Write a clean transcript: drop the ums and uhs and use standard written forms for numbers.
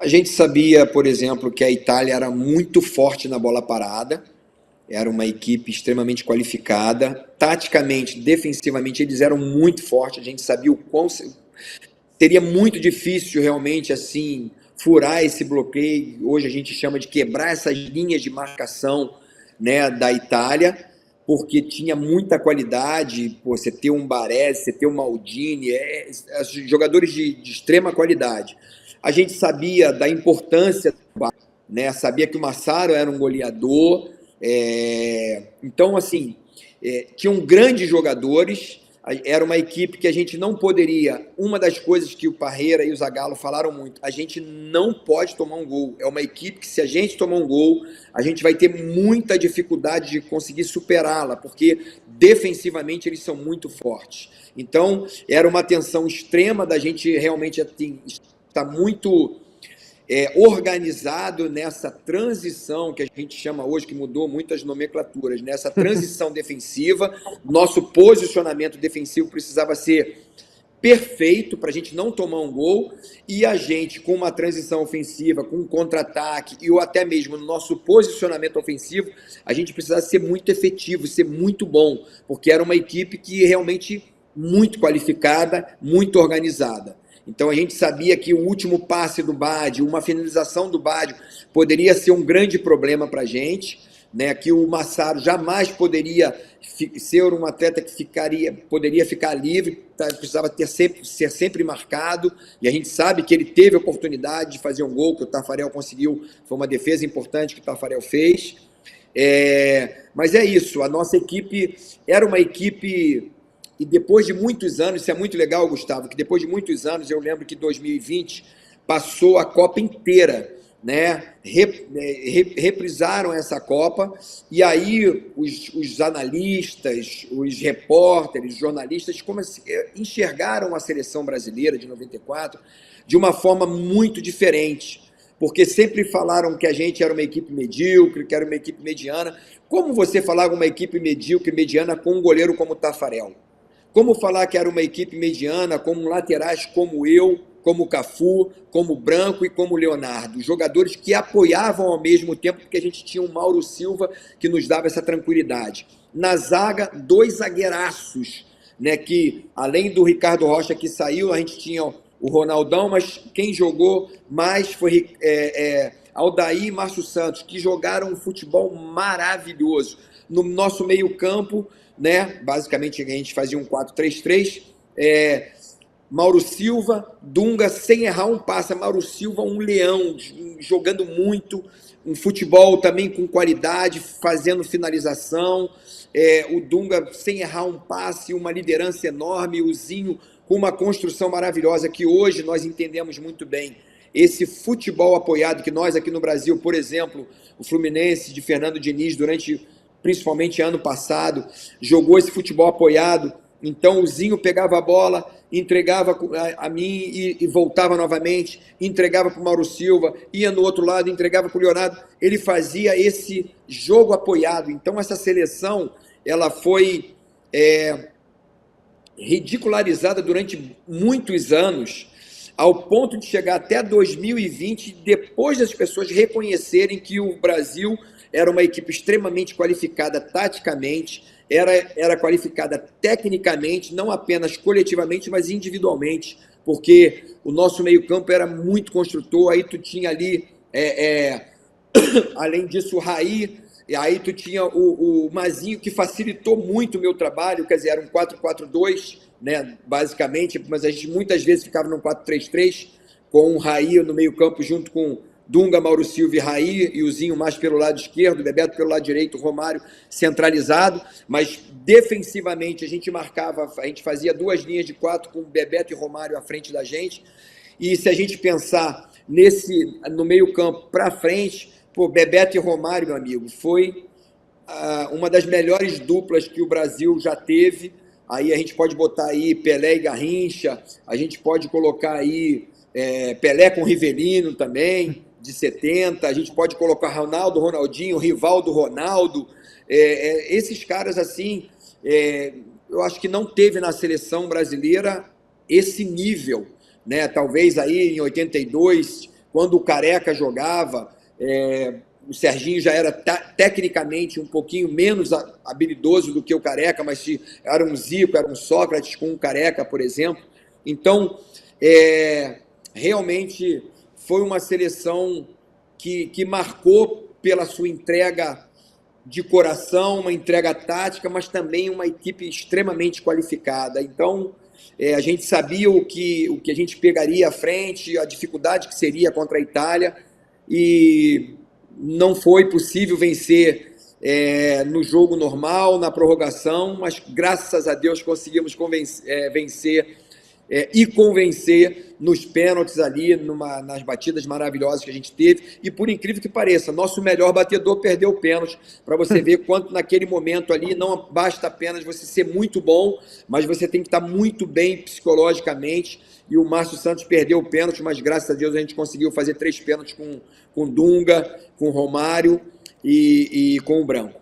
A gente sabia, por exemplo, que a Itália era muito forte na bola parada, era uma equipe extremamente qualificada, taticamente, defensivamente, eles eram muito fortes, a gente sabia o quão seria muito difícil realmente assim furar esse bloqueio. Hoje a gente chama de quebrar essas linhas de marcação, né, da Itália, porque tinha muita qualidade. Pô, você ter um Baresi, você ter um Maldini, jogadores de extrema qualidade. A gente sabia da importância, né? Sabia que o Massaro era um goleador. Então, assim, tinham grandes jogadores. Era uma equipe que a gente não poderia. Uma das coisas que o Parreira e o Zagallo falaram muito: a gente não pode tomar um gol. É uma equipe que, se a gente tomar um gol, a gente vai ter muita dificuldade de conseguir superá-la, porque defensivamente eles são muito fortes. Então, era uma tensão extrema da gente realmente estar muito organizado nessa transição que a gente chama hoje, que mudou muitas nomenclaturas, nessa transição defensiva. Nosso posicionamento defensivo precisava ser perfeito para a gente não tomar um gol, e a gente, com uma transição ofensiva, com um contra-ataque, e ou até mesmo no nosso posicionamento ofensivo, a gente precisava ser muito efetivo, ser muito bom, porque era uma equipe que realmente muito qualificada, muito organizada. Então a gente sabia que o último passe do Baggio, uma finalização do Baggio, poderia ser um grande problema para a gente, né? Que o Massaro jamais poderia ser um atleta que poderia ficar livre, precisava ser sempre marcado, e a gente sabe que ele teve a oportunidade de fazer um gol, que o Taffarel conseguiu, foi uma defesa importante que o Taffarel fez. Mas é isso, a nossa equipe era uma equipe. E depois de muitos anos, isso é muito legal, Gustavo, que depois de muitos anos, eu lembro que 2020 passou a Copa inteira, né? Reprisaram essa Copa, e aí os analistas, os repórteres, os jornalistas enxergaram a seleção brasileira de 94 de uma forma muito diferente, porque sempre falaram que a gente era uma equipe medíocre, que era uma equipe mediana. Como você falar uma equipe medíocre, mediana, com um goleiro como o Taffarel? Como falar que era uma equipe mediana, com laterais como eu, como o Cafu, como o Branco e como o Leonardo, jogadores que apoiavam ao mesmo tempo, porque a gente tinha um Mauro Silva que nos dava essa tranquilidade. Na zaga, dois zagueiraços, né, que além do Ricardo Rocha que saiu, a gente tinha o Ronaldão, mas quem jogou mais foi Aldair e Márcio Santos, que jogaram um futebol maravilhoso. No nosso meio-campo, né, basicamente a gente fazia um 4-3-3, Mauro Silva, Dunga, sem errar um passe. Mauro Silva, um leão, jogando muito, um futebol também com qualidade, fazendo finalização. O Dunga, sem errar um passe, uma liderança enorme. O Zinho, com uma construção maravilhosa, que hoje nós entendemos muito bem. Esse futebol apoiado que nós aqui no Brasil, por exemplo, o Fluminense de Fernando Diniz, principalmente ano passado, jogou esse futebol apoiado. Então o Zinho pegava a bola, entregava a mim e voltava novamente, entregava para o Mauro Silva, ia no outro lado, entregava para o Leonardo. Ele fazia esse jogo apoiado. Então essa seleção, ela foi ridicularizada durante muitos anos, ao ponto de chegar até 2020, depois das pessoas reconhecerem que o Brasil era uma equipe extremamente qualificada taticamente, era qualificada tecnicamente, não apenas coletivamente, mas individualmente, porque o nosso meio-campo era muito construtor. Aí tu tinha ali, além disso, o Raí, e aí tu tinha o Mazinho, que facilitou muito o meu trabalho, quer dizer, era um 4-4-2, né, basicamente, mas a gente muitas vezes ficava num 4-3-3, com o Raí no meio-campo, junto com Dunga, Mauro Silva e Raí, e o Zinho mais pelo lado esquerdo, o Bebeto pelo lado direito, o Romário centralizado. Mas defensivamente a gente fazia duas linhas de 4 com Bebeto e Romário à frente da gente. E se a gente pensar no meio-campo para frente, Bebeto e Romário, meu amigo, foi uma das melhores duplas que o Brasil já teve. Aí a gente pode botar aí Pelé e Garrincha, a gente pode colocar aí Pelé com Rivelino também, de 70, a gente pode colocar Ronaldinho, Rivaldo, Ronaldo. Esses caras assim, eu acho que não teve na seleção brasileira esse nível, né? Talvez aí em 82 quando o Careca jogava, o Serginho já era tecnicamente um pouquinho menos habilidoso do que o Careca, mas era um Zico, era um Sócrates com o Careca, por exemplo. Então, realmente foi uma seleção que marcou pela sua entrega de coração, uma entrega tática, mas também uma equipe extremamente qualificada. Então, a gente sabia o que a gente pegaria à frente, a dificuldade que seria contra a Itália, e não foi possível vencer no jogo normal, na prorrogação, mas graças a Deus conseguimos vencer e convencer nos pênaltis ali, nas batidas maravilhosas que a gente teve. E por incrível que pareça, nosso melhor batedor perdeu o pênalti, para você ver quanto naquele momento ali não basta apenas você ser muito bom, mas você tem que estar muito bem psicologicamente. E o Márcio Santos perdeu o pênalti, mas graças a Deus a gente conseguiu fazer 3 pênaltis com Dunga, com Romário e com o Branco.